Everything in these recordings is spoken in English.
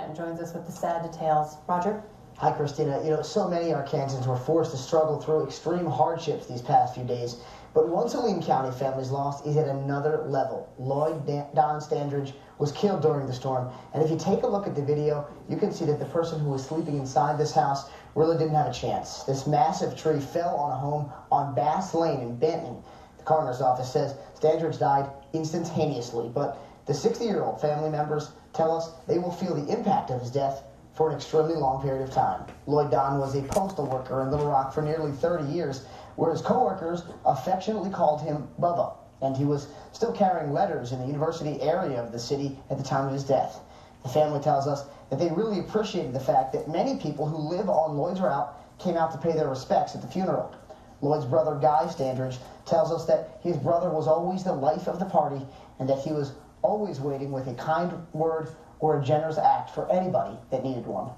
Suzanne joins us with the sad details. Roger? Hi, Christina. You know, so many Arkansans were forced to struggle through extreme hardships these past few days. But one Saline County family's loss is at another level. Lloyd Don Standridge was killed during the storm. And if you take a look at the video, you can see that the person who was sleeping inside this house really didn't have a chance. This massive tree fell on a home on Bass Lane in Benton. The coroner's office says Standridge died instantaneously. But the 60-year-old family members tell us they will feel the impact of his death for an extremely long period of time. Lloyd Don was a postal worker in Little Rock for nearly 30 years, where his co-workers affectionately called him Bubba, and he was still carrying letters in the university area of the city at the time of his death. The family tells us that they really appreciated the fact that many people who live on Lloyd's route came out to pay their respects at the funeral. Lloyd's brother, Guy Standridge, tells us that his brother was always the life of the party and that he was always waiting with a kind word or a generous act for anybody that needed one.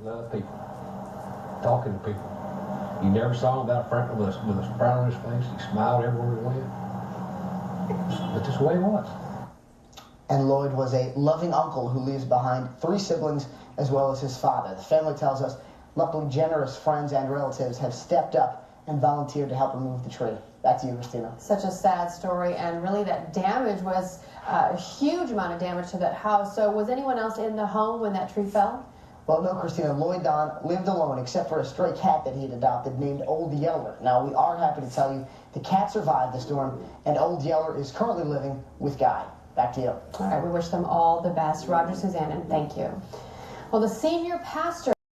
Love people, talking to people. You never saw him without with a frown on his face. He smiled everywhere he went. But just the way he was. And Lloyd was a loving uncle who leaves behind 3 siblings as well as his father. The family tells us luckily generous friends and relatives have stepped up and volunteered to help remove the tree. Back to you, Christina. Such a sad story, and really that damage was a huge amount of damage to that house. So was anyone else in the home when that tree fell? Well, no, Christina. Lloyd Don lived alone except for a stray cat that he had adopted named Old Yeller. Now, we are happy to tell you the cat survived the storm, and Old Yeller is currently living with Guy. Back to you. All right, we wish them all the best. Roger, Suzanne, and thank you. Well, the senior pastor